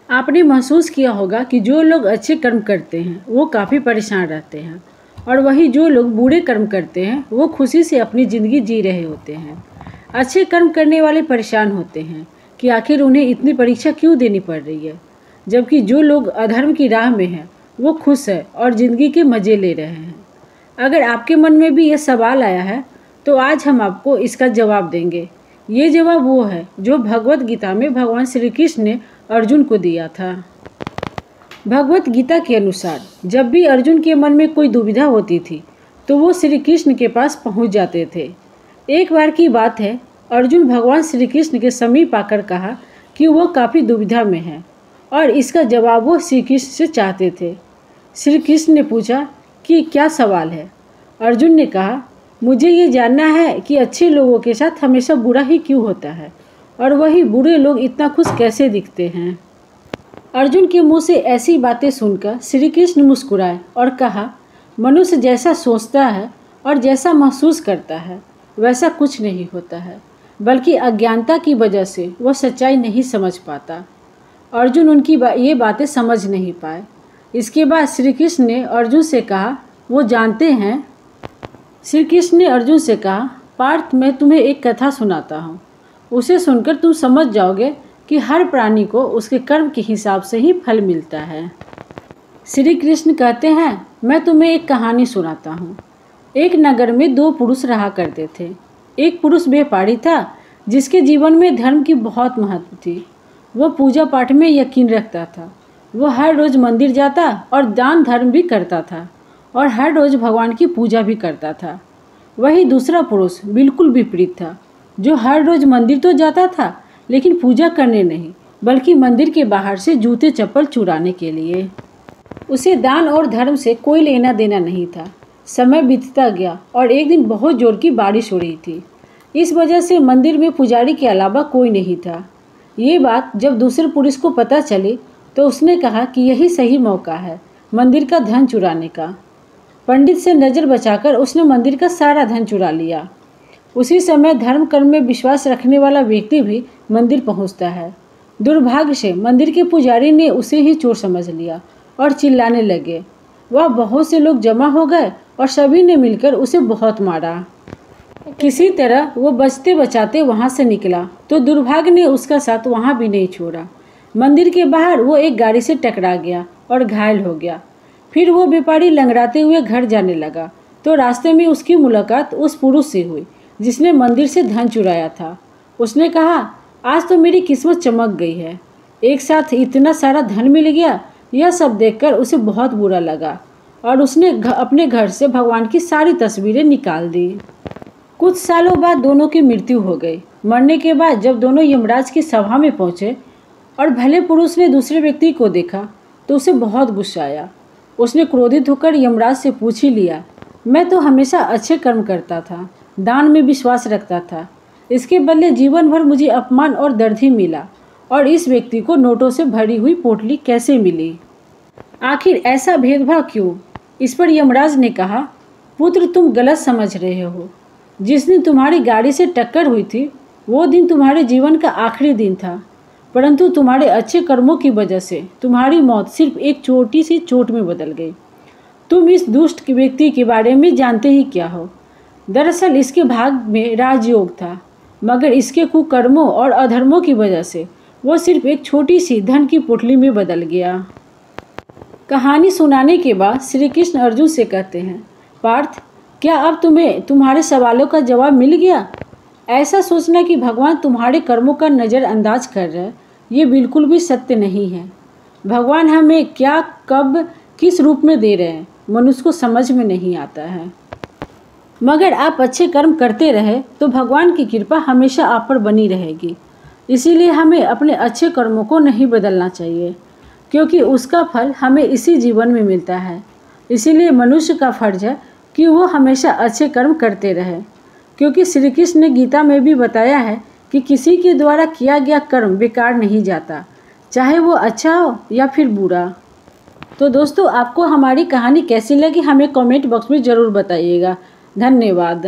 आपने महसूस किया होगा कि जो लोग अच्छे कर्म करते हैं वो काफ़ी परेशान रहते हैं और वही जो लोग बुरे कर्म करते हैं वो खुशी से अपनी ज़िंदगी जी रहे होते हैं। अच्छे कर्म करने वाले परेशान होते हैं कि आखिर उन्हें इतनी परीक्षा क्यों देनी पड़ रही है, जबकि जो लोग अधर्म की राह में हैं वो खुश है और ज़िंदगी के मज़े ले रहे हैं। अगर आपके मन में भी ये सवाल आया है तो आज हम आपको इसका जवाब देंगे। ये जवाब वो है जो भगवत गीता में भगवान श्री कृष्ण ने अर्जुन को दिया था। भगवत गीता के अनुसार जब भी अर्जुन के मन में कोई दुविधा होती थी तो वो श्री कृष्ण के पास पहुंच जाते थे। एक बार की बात है, अर्जुन भगवान श्री कृष्ण के समीप आकर कहा कि वो काफ़ी दुविधा में है और इसका जवाब वो श्री कृष्ण से चाहते थे। श्री कृष्ण ने पूछा कि क्या सवाल है। अर्जुन ने कहा, मुझे ये जानना है कि अच्छे लोगों के साथ हमेशा बुरा ही क्यों होता है और वही बुरे लोग इतना खुश कैसे दिखते हैं। अर्जुन के मुंह से ऐसी बातें सुनकर श्री कृष्ण मुस्कुराए और कहा, मनुष्य जैसा सोचता है और जैसा महसूस करता है वैसा कुछ नहीं होता है, बल्कि अज्ञानता की वजह से वह सच्चाई नहीं समझ पाता। अर्जुन उनकी ये बातें समझ नहीं पाए। इसके बाद श्री कृष्ण ने अर्जुन से कहा, वो जानते हैं। श्री कृष्ण ने अर्जुन से कहा, पार्थ, मैं तुम्हें एक कथा सुनाता हूँ। उसे सुनकर तुम समझ जाओगे कि हर प्राणी को उसके कर्म के हिसाब से ही फल मिलता है। श्री कृष्ण कहते हैं, मैं तुम्हें एक कहानी सुनाता हूँ। एक नगर में दो पुरुष रहा करते थे। एक पुरुष व्यापारी था जिसके जीवन में धर्म की बहुत महत्व थी। वो पूजा पाठ में यकीन रखता था। वो हर रोज़ मंदिर जाता और दान धर्म भी करता था और हर रोज़ भगवान की पूजा भी करता था। वही दूसरा पुरुष बिल्कुल विपरीत था, जो हर रोज़ मंदिर तो जाता था लेकिन पूजा करने नहीं, बल्कि मंदिर के बाहर से जूते चप्पल चुराने के लिए। उसे दान और धर्म से कोई लेना देना नहीं था। समय बीतता गया और एक दिन बहुत जोर की बारिश हो रही थी। इस वजह से मंदिर में पुजारी के अलावा कोई नहीं था। ये बात जब दूसरे पुरुष को पता चली तो उसने कहा कि यही सही मौका है मंदिर का धन चुराने का। पंडित से नज़र बचाकर उसने मंदिर का सारा धन चुरा लिया। उसी समय धर्म कर्म में विश्वास रखने वाला व्यक्ति भी मंदिर पहुंचता है। दुर्भाग्य से मंदिर के पुजारी ने उसे ही चोर समझ लिया और चिल्लाने लगे। वह बहुत से लोग जमा हो गए और सभी ने मिलकर उसे बहुत मारा। किसी तरह वो बचते बचाते वहाँ से निकला तो दुर्भाग्य ने उसका साथ वहाँ भी नहीं छोड़ा। मंदिर के बाहर वो एक गाड़ी से टकरा गया और घायल हो गया। फिर वो व्यापारी लंगड़ाते हुए घर जाने लगा तो रास्ते में उसकी मुलाकात उस पुरुष से हुई जिसने मंदिर से धन चुराया था। उसने कहा, आज तो मेरी किस्मत चमक गई है, एक साथ इतना सारा धन मिल गया। यह सब देखकर उसे बहुत बुरा लगा और उसने अपने घर से भगवान की सारी तस्वीरें निकाल दी। कुछ सालों बाद दोनों की मृत्यु हो गई। मरने के बाद जब दोनों यमराज की सभा में पहुँचे और भले पुरुष ने दूसरे व्यक्ति को देखा तो उसे बहुत गुस्सा आया। उसने क्रोधित होकर यमराज से पूछ ही लिया, मैं तो हमेशा अच्छे कर्म करता था, दान में विश्वास रखता था, इसके बदले जीवन भर मुझे अपमान और दर्द ही मिला और इस व्यक्ति को नोटों से भरी हुई पोटली कैसे मिली? आखिर ऐसा भेदभाव क्यों? इस पर यमराज ने कहा, पुत्र, तुम गलत समझ रहे हो। जिस दिन तुम्हारी गाड़ी से टक्कर हुई थी वो दिन तुम्हारे जीवन का आखिरी दिन था, परंतु तुम्हारे अच्छे कर्मों की वजह से तुम्हारी मौत सिर्फ एक छोटी सी चोट में बदल गई। तुम इस दुष्ट व्यक्ति के बारे में जानते ही क्या हो? दरअसल इसके भाग में राजयोग था, मगर इसके कुकर्मों और अधर्मों की वजह से वो सिर्फ एक छोटी सी धन की पोटली में बदल गया। कहानी सुनाने के बाद श्री कृष्ण अर्जुन से कहते हैं, पार्थ, क्या अब तुम्हें तुम्हारे सवालों का जवाब मिल गया? ऐसा सोचना कि भगवान तुम्हारे कर्मों का नज़रअंदाज कर रहे हैं, ये बिल्कुल भी सत्य नहीं है। भगवान हमें क्या, कब, किस रूप में दे रहे हैं मनुष्य को समझ में नहीं आता है। मगर आप अच्छे कर्म करते रहे तो भगवान की कृपा हमेशा आप पर बनी रहेगी। इसीलिए हमें अपने अच्छे कर्मों को नहीं बदलना चाहिए, क्योंकि उसका फल हमें इसी जीवन में मिलता है। इसीलिए मनुष्य का फर्ज है कि वो हमेशा अच्छे कर्म करते रहे, क्योंकि श्री कृष्ण ने गीता में भी बताया है कि किसी के द्वारा किया गया कर्म बेकार नहीं जाता, चाहे वो अच्छा हो या फिर बुरा। तो दोस्तों, आपको हमारी कहानी कैसी लगी हमें कमेंट बॉक्स में ज़रूर बताइएगा। धन्यवाद।